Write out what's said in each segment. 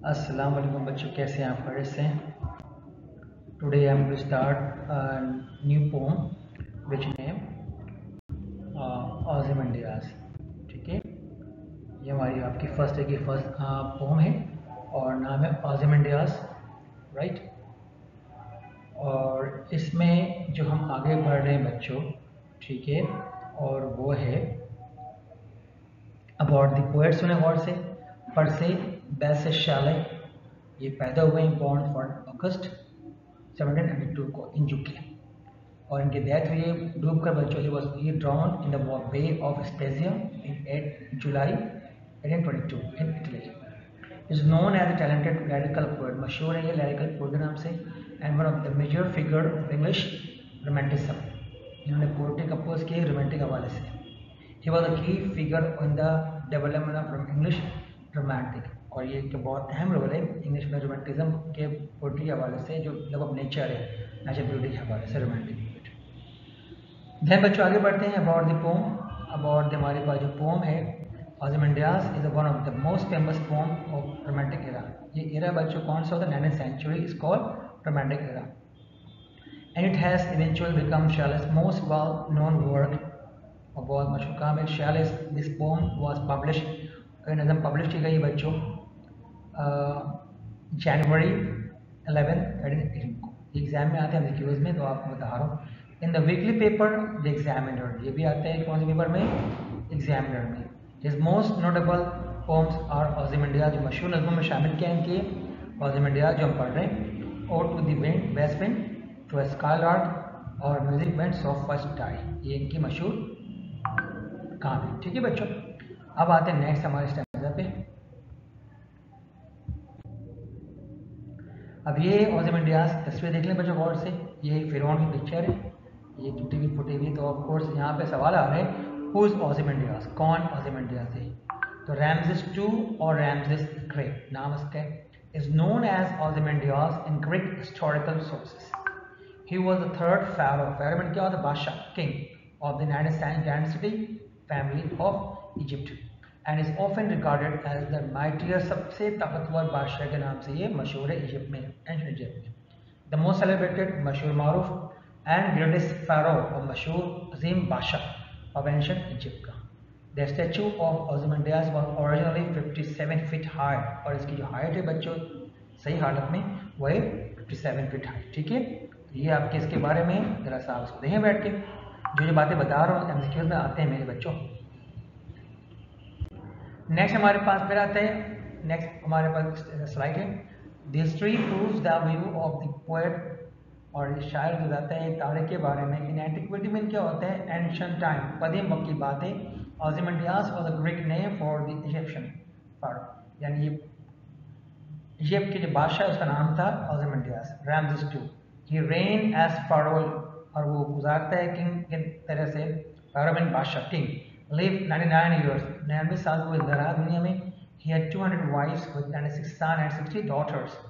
अस्सलाम वालेकुम बच्चों, कैसे हैं आप? खैरियत से हैं? Today I am to start new poem which name Ozymandias. ठीक है, ये हमारी आपकी फर्स्ट पोम है और नाम है ओzymandias, राइट। और इसमें जो हम आगे बढ़ रहे हैं बच्चों, ठीक है, और वो है अबाउट द पोएट। सुने गौर से, परसे बैसे शाले, ये पैदा हुए हैं बॉर्न फॉर अगस्त 1792 को इन यूके, और इनकी डेथ हुई है डूब कर बच्चों। He drown in the bay of Spezia in 8 July 1822 in Italy. Is known as a talented lyrical poet, मशहूर है ये लैरिकल पोएट के नाम से, and one of the major figure of English romanticism. इन्होंने पोएट्री कंपोज की romantic हवाले से। He was a key figure in the development of English romantic, और ये एक बहुत अहम रोल है इंग्लिश में रोमांटिज्म के पोएट्री के हवाले से, जो लव ऑफ नेचर है, नेचर ब्यूटी के हवाले से रोमांटिक। देन बच्चों आगे बढ़ते हैं अबाउट द पोम। अबाउट हमारे पास जो पोम है Ozymandias is one of the most famous poem of romantic era. ये एरा बच्चों कौन सा होता है? 9th century is called romantic era, and it has eventually become Shelley's most well known work, और बहुत मशहूर काम है Shelley's. This poem was publish, नज़म पब्लिश की गई बच्चों जनवरी 11 18 को। एग्जाम में आते हैं एमसीक्यूज में, तो आपको बता रहा हूँ। In the weekly paper the examiner, ये भी आते हैं कौन से पेपर में? एग्जामिनर में। His most notable poems are Ozymandias, जो मशहूर नज़मों में शामिल किया इनके ओzymandias जो हम पढ़ रहे हैं, और to the wind, west wind, to a skylark, और music bands of first tie, ये इनकी मशहूर काम है। ठीक है बच्चों, अब आते हैं नेक्स्ट हमारे स्टैंजा पे। अब ये ओzymandias तस्वीर देख लें बच्चों गौर से, ये फिरौन की पिक्चर है, ये टूटी हुई फुटी हुई। तो ऑफ कोर्स यहाँ पे सवाल आ रहे हैं, हु इज ओzymandias, कौन ओzymandias है? तो रैमसेस II और रैमसेस द ग्रेट नाम इसका is known as Ozymandias in Greek historical sources. He was the third pharaoh, pharaoh में क्या होता है? बादशाह, king of the dynasty family of Egypt, and is often regarded as the mightier, सबसे ताकतवर बादशाह के नाम से ये मशहूर है इजिप्ट में, एंशिएंट इजिप्ट में। द मोस्ट सेलिब्रेटेड, मशहूर मारूफ एंड ग्रेटेस्ट pharaoh, और मशहूर अजीम बादशाह ऑफ एंशिएंट इजिप्ट का। The statue of Ozymandias was originally 57 feet high, और इसकी जो हाइट है बच्चों सही हालत में वो है 57 फीट हाई। ठीक है, तो ये आपके इसके बारे में जरा सा आप इसको देखें बैठ के, जो बातें बता रहा हूँ एमसीक्यूज में आते हैं मेरे बच्चों। नेक्स्ट हमारे पास फिर आता है, नेक्स्ट हमारे पास स्लाइड है, the history proves the view of the poet, और ये शायर जो बताता है तारीख के बारे में। इन एंटिक्विटी में क्या होता है? एंशिएंट टाइम, कदीम वक्त की बातें। Ozymandias was a Greek name for the Egyptian pharaoh, यानी ये इजिप्ट के जो बादशाह उसका नाम था ओzymandias। रैमसेस II, ही रेन एज pharaoh, और वो गुजारता है किंग की तरह से, pharaoh में बादशाह, किंग। लिव 99 ईयर्स, 99 साल वो इधर रहा दुनिया में। He had 200 wifes with 96 son and 60 daughters,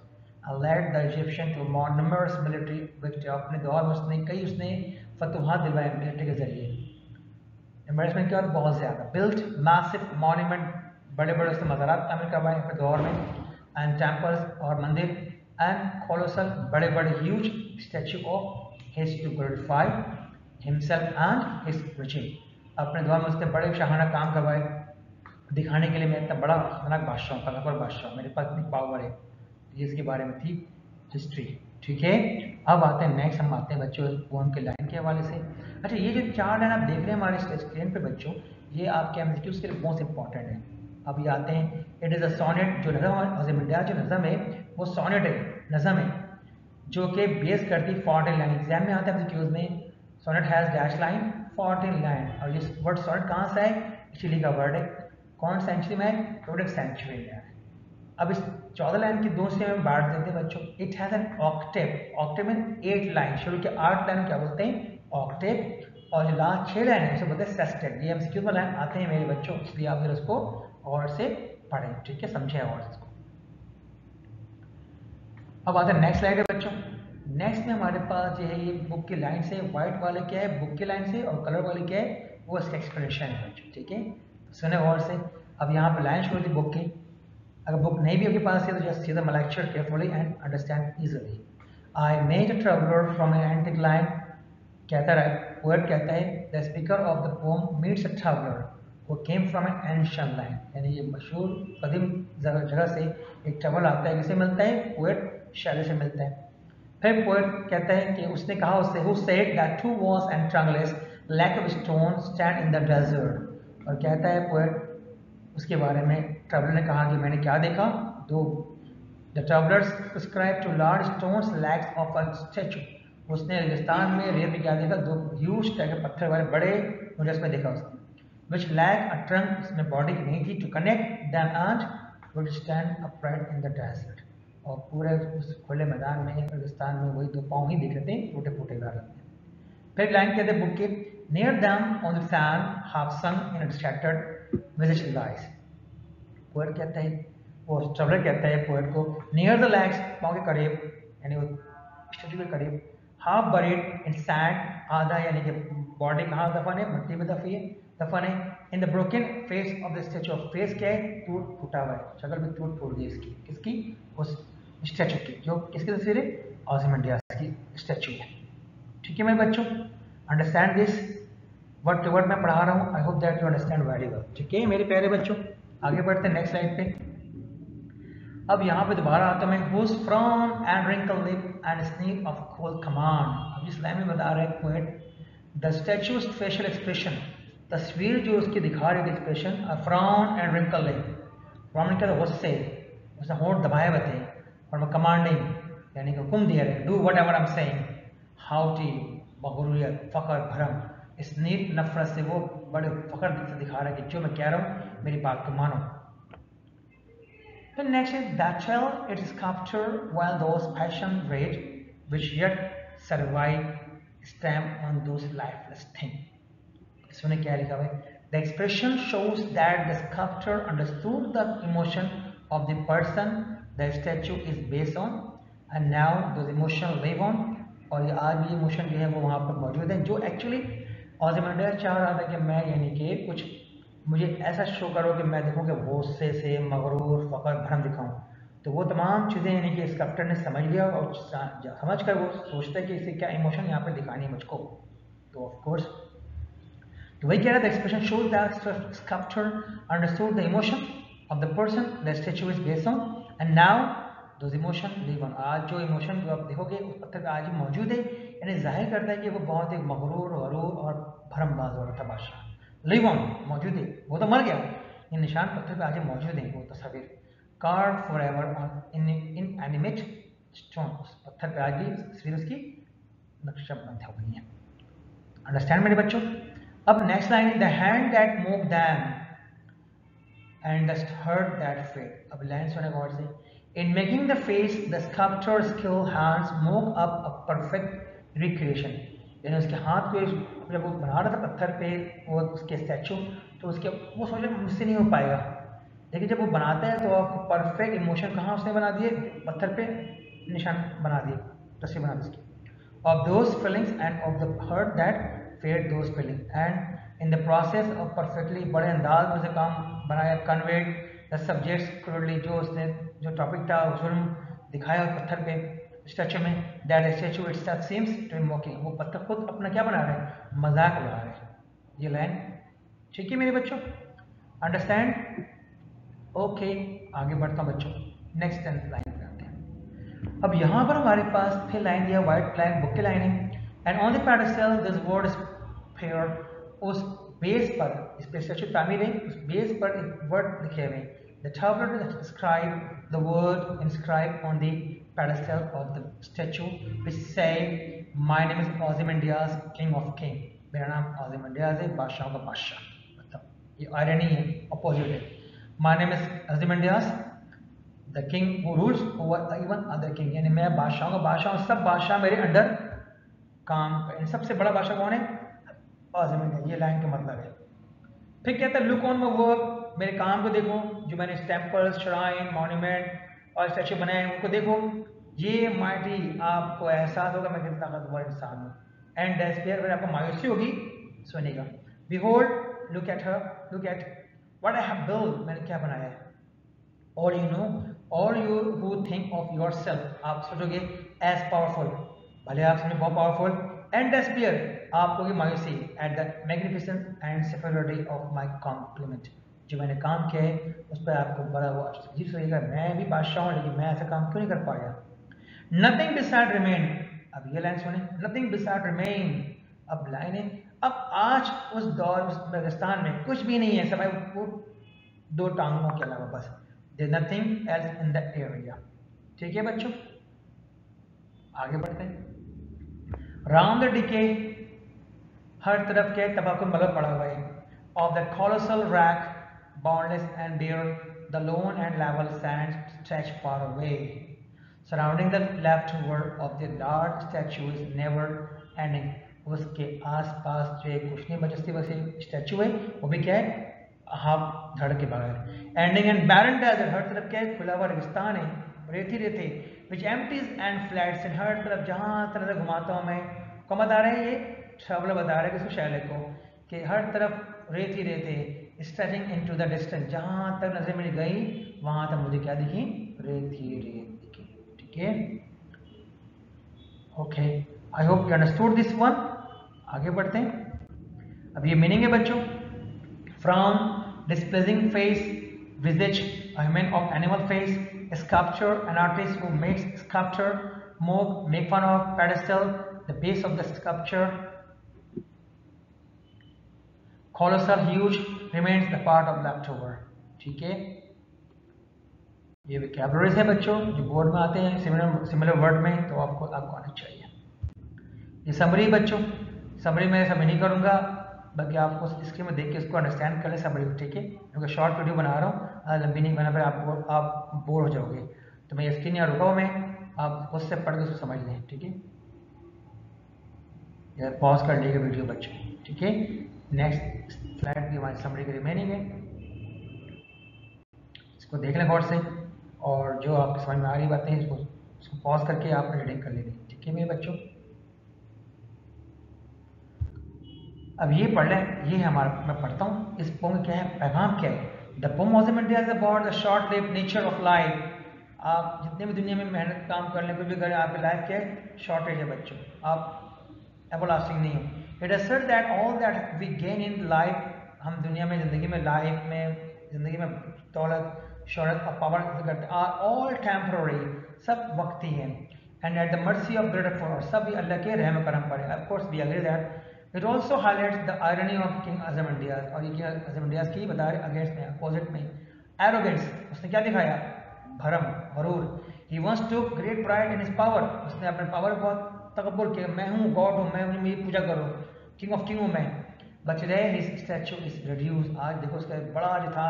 and led the Egyptian to more numerous military victory, अपने दौर में उसने कई फतुहात दिलवाए मिलिट्री के जरिए। एम्बेरसमेंट क्या होता? बहुत ज़्यादा। बिल्ट मैसिव मॉन्यूमेंट, बड़े बड़े उसने मज़ारात तामीर करवाए अपने दौर में, एंड टेम्पल्स, और मंदिर, एंड कोलोसल, बड़े बड़े huge statue of his to glorify himself and his regime. अपने दौर में उसने बड़े शाहाना काम करवाए, दिखाने के लिए मैं इतना बड़ा खतरनाक बादशाह हूँ, ताकतवर बादशाह, मेरे पास इतनी पावर है। ये इसके बारे में थी हिस्ट्री। ठीक है, अब आते हैं नेक्स्ट, हम आते हैं बच्चों पोएम के लाइन के हवाले से। अच्छा, ये जो 4 लाइन आप देख रहे हैं हमारे स्क्रीन पे बच्चों, ये आपके एमसीक्यूज के लिए बहुत इंपॉर्टेंट है। अब ये आते हैं, इट इज़ अ सोनेट, जो नज़म ओzymandias जो नज़म है वो सोनेट है, नज़म है, जो कि बेस करती 14 लाइन। एग्जाम में आता है एमसीक्यूज में, sonnet has dash line 14 line, और ये वर्ड सोनेट कहाँ से है? इटली का वर्ड है। कौन सेंचुरी में है? 12th सेंचुरी में है। अब इस 14 लाइन की दो से हम बांट देते हैं बच्चों। It has an Octave, Octave में 8 लाइन, शुरू के 8 लाइन क्या बोलते हैं? ऑक्टेव, और जो लास्ट 6 लाइन है उसे बोलते हैं सेस्टेट। ये एमसीक्यू में लाइन आते हैं मेरे बच्चों, इसलिए आप फिर उसको और से पढ़ें, ठीक है, समझें और इसको। अब आते हैं नेक्स्ट स्लाइड है बच्चों। नेक्स्ट में हमारे पास जो है ये बुक की लाइन से, व्हाइट वाले क्या है बुक की लाइन से, और कलर वाले क्या है वो इसका एक्सप्रेशन है बच्चों, ठीक है। सुने और से, अब यहाँ पर लाइन शुरू थी बुक की, अगर बुक नहीं भी आपके पास है तो just see the lecture carefully and understand easily. I met a traveller from an antique land, कहता है पोएट कहता है the speaker of the poem meets a traveller who came from an ancient land, यानी ये मशहूर कदीम जगह से एक ट्रैवलर आता है, किसे मिलता है? पोएट शायरी से मिलता है। फिर पोएट कहता है कि उसने कहा उससे, who said that two walls and trunkless lack of stone stand in the desert, और कहता है पोएट उसके बारे में, ट्रैवलर ने कहा कि मैंने क्या देखा, दो the travellers prescribe two large stones lacks of a statue, उसने रेगिस्तान में रेत में क्या देखा, दो ह्यूज टाइप के पत्थर वाले बड़े मुजस्मे देखा उसने, विच लैक अ ट्रंक, इसमें बॉडी नहीं थी, to connect them and would stand upright in the desert, और पूरे उस खुले मैदान में रेगिस्तान में वही दो पाँव ही दिख रहे थे, टूटे फूटे गा रहे थे। फिर लाइन कहते बुक के, near them on the sand half sun in scattered visit lies, poet कहता है, वो ट्रैवलर कहता है पोएट को, नियर द लैक्स, पाँव के करीब, यानी वो स्टैचू के करीब, हाफ बरीड इन सैंड, आधा यानी कि बॉडी कहाँ दफन है, मिट्टी में दफन है, in the broken face of the statue, of face क्या है, टूट फूटा हुआ है, शक्ल भी टूट फूट गई इसकी, किसकी? उस स्टैचू की, जो किसकी तस्वीर है? ओzymandias की स्टैचू है। ठीक है मेरे बच्चों, understand this word to word मैं पढ़ा रहा हूँ, I hope that you understand very well. ठीक है मेरे प्यारे बच्चों, आगे बढ़ते हैं नेक्स्ट स्लाइड पे। अब यहाँ पे दोबारा आता मैं, whose from and wrinkle lip and sneak of cold command, अब इस लाइन में बता रहे हैं poet, the statue's facial expression, तस्वीर जो उसकी दिखा रही थी expression, a frown and wrinkle lip, frown क्या था, गुस्से, उसने होंठ दबाए हुए थे, और कमांडिंग यानी कि हुक्म दिया रहे, do whatever I am saying, haughty मगरूरियत, फखर भरम, स्नीक नफरत से वो बड़े फखर से दिखा रहा है कि जो मैं कह रहा हूँ मेरी बात को मानो। The next is that tell its sculpture while those passion rage which yet survive stamp on those lifeless things. इसमें क्या लिखा है? The expression shows that the sculptor understood the emotion of the person the statue is based on, and now those emotions live on, और ये आज भी emotion जो है वो वहाँ पर मौजूद है, जो एक्चुअली ओzymandias चाह रहा था कि मैं यानी कि कुछ मुझे ऐसा शो करो कि मैं देखूं कि गुस्से से मगरूर फखर भरम दिखाऊं, तो वो तमाम चीज़ें यानी कि स्कल्प्टर ने समझ लिया, और समझ कर वो सोचता है कि इसे क्या इमोशन यहाँ पे दिखानी है मुझको, तो ऑफ कोर्स तो वही कह रहा था, expression shows that sculptor understood the emotion of the person the statue is based on, and now those emotion live on, आज जो इमोशन जो आप देखोगे उस पत्थर पे आज भी मौजूद है, यानी जाहिर करता है कि वो बहुत एक मगरूर गरूर और भरमबाज वाला था बादशाह, लिव ऑन मौजूद है, वो तो मर गया, ये निशान पत्थर पे आज मौजूद है, वो तस्वीर curve forever on in animate stone, उस पत्थर पे आज भी तस्वीर उसकी नक्शबंद हो गई है। अंडरस्टैंड मेरे बच्चों। अब नेक्स्ट लाइन है, the hand that move them and the hurt that fed, अब लाइन सुने गौर से, in making the face the sculptor skill hands move up a perfect recreation, यानी उसके हाथ को जब वो बना रहा था पत्थर पे वो उसके स्टैचू, तो उसके वो सोचा मुझसे नहीं हो पाएगा, लेकिन जब वो बनाता है तो आपको परफेक्ट इमोशन कहाँ उसने बना दिए, पत्थर पे निशान बना दिए, तस्वीर बना दी उसकी, of those feelings and of the hurt that fed those feelings, and in the process of perfectly बड़े अंदाज में उसे काम बनाया, conveyed the subjects crudely, जो उसने जो टॉपिक था जुल्म दिखाया पत्थर पे स्टैचू में, that the statue itself seems to be mocking, वो पत्थर खुद अपना क्या बना रहे हैं, मजाक उड़ा रहे हैं। ये लाइन ठीक है मेरे बच्चों, अंडरस्टैंड? ओके आगे बढ़ता हूँ बच्चों, नेक्स्ट लाइन पे आते हैं। अब यहाँ पर हमारे पास फिर लाइन दिया, व्हाइट लाइन बुक की लाइन है, and on the pedestal this word is fair, उस बेस पर, इस पे स्टैचू तामीर है, उस बेस पर एक वर्ड लिखे हुए हैं, the traveler described the word inscribed on the pedestal of the statue which say my name is Ozymandias king of king, मेरा नाम Ozymandias है, बादशाहों का बादशाह, मतलब ये आयरनी है, अपोजिट है, my name is Ozymandias the king who rules over even other king, यानी मैं बादशाहों का बादशाह हूँ, सब बादशाह मेरे अंडर काम, सबसे बड़ा बादशाह कौन है, ओzymandias, ये लाइन का मतलब है। फिर कहता है लुक ऑन माय वर्क, मेरे काम को देखो, जो मैंने टेम्पल्स श्राइन मॉन्यूमेंट और स्टैचू बनाए उनको देखो, ये माइटी आपको एहसास होगा मैं कितना ताकतवर इंसान हूँ, एंड डेस्पेयर, फिर आपको मायूसी होगी सुनेगा, behold look at her, look at what I have built, मैंने क्या बनाया है, और यू नो और you who think of your self, आप सोचोगे एज पावरफुल, भले आप समझे बहुत पावरफुल, एंड डिस्पेयर, आप कहोगे मायूसी, at the magnificent and security of my compliment, जो मैंने काम किया है उस पर आपको बड़ा वो अजीब सा लगेगा, मैं भी बादशाह हूँ लेकिन मैं ऐसा काम क्यों नहीं कर पाया। नथिंग बिसाइड रिमेन, अब ये लाइन सुने, नथिंग बिसाइड रिमेन, अब लाइनें, अब आज उस दौर उस रेगिस्तान में कुछ भी नहीं है सब वो दो टांगों के अलावा, बस there nothing else in the area. ठीक है बच्चों, आगे बढ़ते हैं। राउंड द डिके, हर तरफ के तबाकुल मलबा पड़ा हुआ है, of the colossal rack boundless and bare, the lone and level sands stretch far away. Surrounding the leftover of the large statue is never ending. उसके आसपास जो एक कुछ नहीं बचती वैसे स्टैचू है वो भी क्या है, हाफ धड़ के बगैर। एंडिंग एंड बैरन डेजर्ट, हर तरफ क्या है, खुला हुआ रेगिस्तान है, रेती रेते, विच एम्प्टीज एंड फ्लैट्स, हर तरफ जहाँ तरह से घुमाता हूँ मैं, कौन बता रहे हैं, ये ट्रैवलर बता रहे हैं किसी शायले को कि हर तरफ रेती रेते, स्ट्रेचिंग इनटू द डिस्टेंस, जहाँ तक नजर मेरी गई वहां तक मुझे क्या दिखी, रेती रेत दिखी। ठीक है, okay, I hope you understood this one. आगे बढ़ते हैं। अब ये मीनिंग है बच्चों, from displacing face, visages human of animal face, sculpture an artist who makes sculpture, mock make fun of pedestal, the base of the sculpture, colossal huge remains the part of leftover। ठीक है, ये vocabularies है बच्चों जो board में आते हैं similar word में, तो आपको आना चाहिए। ये समरी बच्चों, समरी में सब नहीं करूंगा, बल्कि आपको स्क्रीन में देख के इसको अंडरस्टैंड कर ले समरी, ठीक है, क्योंकि शॉर्ट वीडियो बना रहा हूँ, लंबी नहीं बना, फिर आप बोर हो जाओगे, तो मैं स्क्रीन यहाँ रुका हूँ मैं, आप उससे पढ़ के उसको समझ लें। ठीक है, पॉज कर लीजिएगा वीडियो बच्चों। ठीक है, नेक्स्ट स्लाइड भी हमारी समरी की रिमेनिंग है, इसको देख लें गौर से, और जो आपको समझ में आ रही बातें इसको पॉज करके आप रीडिंग कर लेंगे। ठीक है मेरे बच्चों, अब ये पढ़ लें, ये हमारा, मैं पढ़ता हूँ इस पोम क्या है, पैगाम क्या है। The poem of about the short live nature of life, आप जितने भी दुनिया में मेहनत काम कर लें, कुछ भी करें, आपकी लाइफ क्या है, शॉर्टेज है बच्चों, आप एवरलास्टिंग नहीं हो। It assert that all that we gain in life, हम दुनिया में ज़िंदगी में लाइफ में ज़िंदगी में दौलत शोहरत और पावर करते आर ऑल टेम्पररी, सब वक्ती हैं, and at the mercy of greater for, सब भी अल्लाह के रहम करम पर है। Of course we agree that. It also highlights the irony of king Ozymandias, और ये किंग अज़मंडियास की बता रहे अगेंस्ट में, अपोजिट में, एरोगेंस, उसने क्या दिखाया, भरम, गरूर। He wants to great pride in his power, उसने अपने पावर बहुत तकब्बुर किया, मैं हूँ गॉड हूँ, मैं मेरी पूजा करो, किंग ऑफ किंग हूँ मैं। But today his statue is reduce, आज देखो उसका बड़ा जो था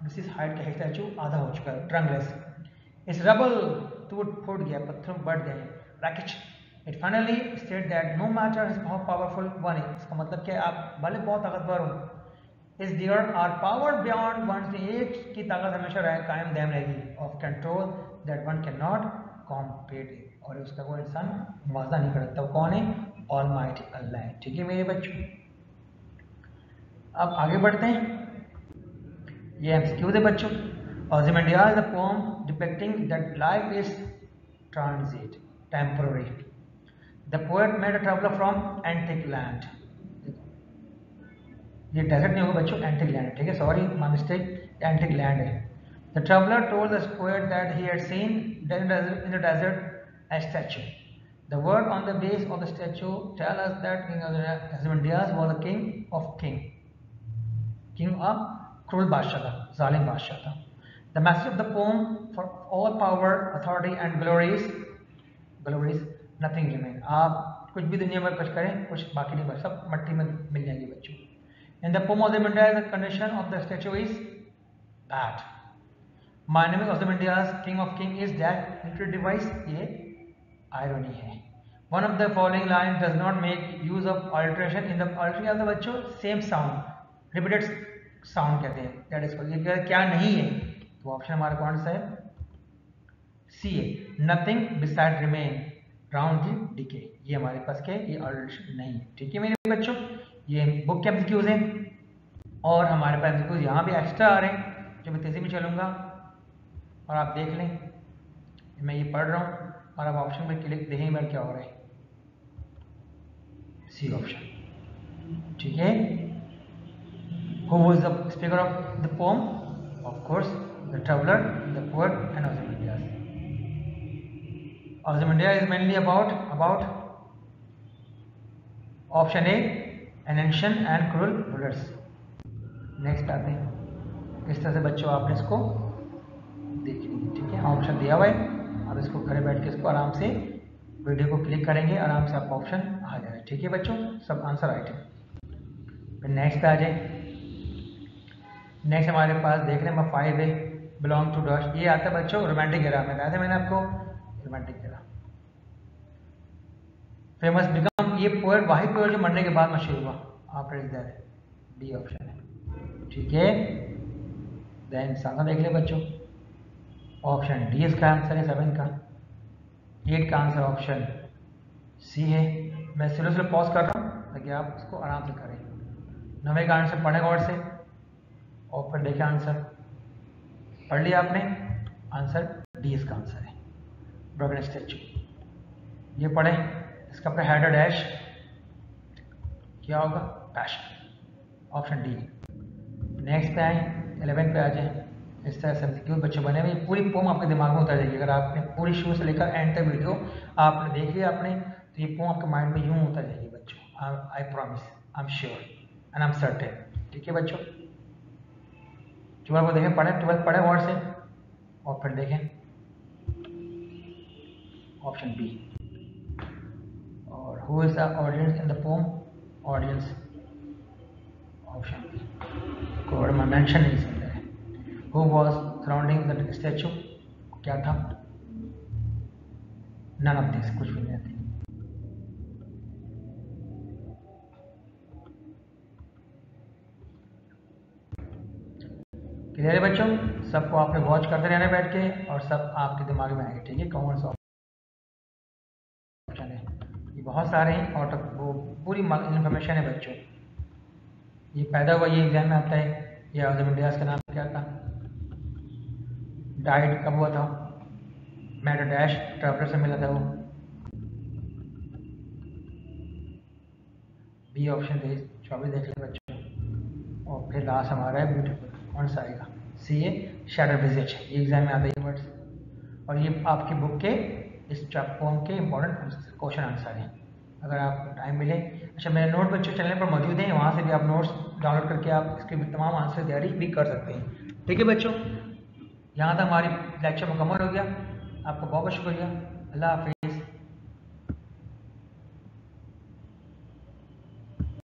दिस हाइट का स्टैचू आधा हो चुका है, ट्रंगलेस, इस रबल टूट फूट गया, पत्थरों बढ़ गए, wreckage. It finally state that no matter how powerful one is, इसका मतलब क्या, आप भले बहुत ताकतवर हो, is there are power beyond one, एक की ताकत हमेशा कायम दायम रहेगी, of control that one can not compete, और उसका कोई इंसान मुआवजा नहीं कर सकता, वो कौन है, ऑलमाइटी अल्लाह है। ठीक है मेरे बच्चों, अब आगे बढ़ते हैं, ये एमसीक्यूज है बच्चों। Ozymandias is a poem depicting that life is transit, temporary. The poet made a traveler from antique land. ये डेजर्ट नहीं होगा बच्चों, एंटिक लैंड, ठीक है, sorry my mistake, antique land है। The traveler told the poet that he had seen in the desert a statue. The word on the base of the statue tell us that King Ozymandias was a king of क्रूर बादशाह था, जालिम बादशाह था। The message of the poem, for all power, authority and glories, nothing remain. आप कुछ भी दुनिया में कुछ करें, कुछ बाकी नहीं बच, सब मट्टी में मिल जाएंगे बच्चों। In the poem Ozymandias, the condition of the statue is bad. My name is Ozymandias, king of king is that literary device, ये irony है। One of the following lines does not make use of alteration in the altering of the बच्चों same sound, repeated sound कहते हैं, that is, ये क्या नहीं है, तो ऑप्शन हमारा कौन सा है, सी है, nothing beside remain round the decay, ये हमारे पास क्या है, ये ऑल्टरेशन नहीं है। ठीक है मेरे बच्चों, ये बुक के एमसीक्यूज हैं, और हमारे पास एमसीक्यूज यहाँ भी एक्स्ट्रा आ रहे हैं जो मैं तेजी में चलूंगा। और आप देख लें मैं ये पढ़ रहा हूँ और आप ऑप्शन पे क्लिक देखें मेरा क्या हो रहा है, सी ऑप्शन। ठीक है, who was the speaker of the poem? Of course the traveller, the poet and Ozymandias. Ozymandias is mainly about option A, an ancient and cruel rulers. Next आते हैं, इस तरह से बच्चों आपने इसको देखनी है। ठीक है, ऑप्शन दिया हुआ है, आप इसको घरे बैठ के इसको आराम से वीडियो को क्लिक करेंगे, आराम से आपका ऑप्शन आ जाएगा। ठीक है बच्चों, सब आंसर राइट है। फिर नेक्स्ट आ जाए, नेक्स्ट हमारे पास देख रहे हैं 5 है, बिलोंग टू डॉट, ये आता है बच्चों रोमांटिक एरा में, बताया था मैंने आपको रोमांटिक एरा। फेमस बिकम, ये पोएट वही पोएट जो मरने के बाद मशहूर हुआ, after is death, D option है। ठीक है, देन सारा देख ले बच्चों, ऑप्शन डी इसका आंसर है 7 का। 8 का आंसर ऑप्शन सी है। मैं स्लो पॉज कर रहा हूँ ताकि आप इसको आराम से करें। 9 का आंसर पढ़े गौर से और फिर देखें आंसर, पढ़ लिया आपने, आंसर डी इसका आंसर है, ब्रोकन स्टैचू। ये पढ़े, इसका पर हेड डैश क्या होगा, पैशन, ऑप्शन डी। नेक्स्ट पे आए, 11 पे आ जाए। इस तरह से क्यों बच्चे बने हुए, पूरी पोम आपके दिमाग में उतर जाएगी। अगर आपने पूरी शुरू से लेकर एंड तक वीडियो आपने देख लिया आपने, तो ये पोम आपके माइंड में यूं उतर जाएगी बच्चों। I promise, I am sure and I am certain. ठीक है बच्चों, 12 को देखें, पढ़े 12 पढ़े वर्ड से और फिर देखें ऑप्शन बी। और who is the audience in the poem, audience, option B, code में मेंशन नहीं सुन रहे। Who was surrounding the statue, क्या था, नन ऑफ दिस, कुछ भी नहीं थी। क्लियर है बच्चों, सबको आपने वॉच करते रहना बैठ के और सब आपके दिमाग में आएंगे। ठीक है, कौन सा ऑप्शन है, ये बहुत सारे हैं और वो पूरी इंफॉर्मेशन है बच्चों। ये पैदा हुआ, ये एग्जाम में आता है। ये ओzymandias का नाम क्या था, डाइड कब हुआ था, मैट डैश ट्रैवलर से मिला था वो, बी ऑप्शन दे 24 देख ले बच्चों। और फिर लास्ट हमारा है ब्यूटीफुल, कौन सा आएगा, सी है शैडो विजिट। ये एग्जाम में आता है वर्ड्स और ये आपकी बुक के इस पोम के इंपॉर्टेंट क्वेश्चन आंसर हैं, अगर आपको टाइम मिले। अच्छा, मेरे नोट बच्चों चैनल पर मौजूद हैं, वहाँ से भी आप नोट्स डाउनलोड करके आप इसके तमाम आंसर तैयारी भी कर सकते हैं। ठीक है बच्चों, यहाँ तक हमारी लेक्चर मुकम्मल हो गया। आपका बहुत बहुत शुक्रिया, अल्लाह हाफिज़।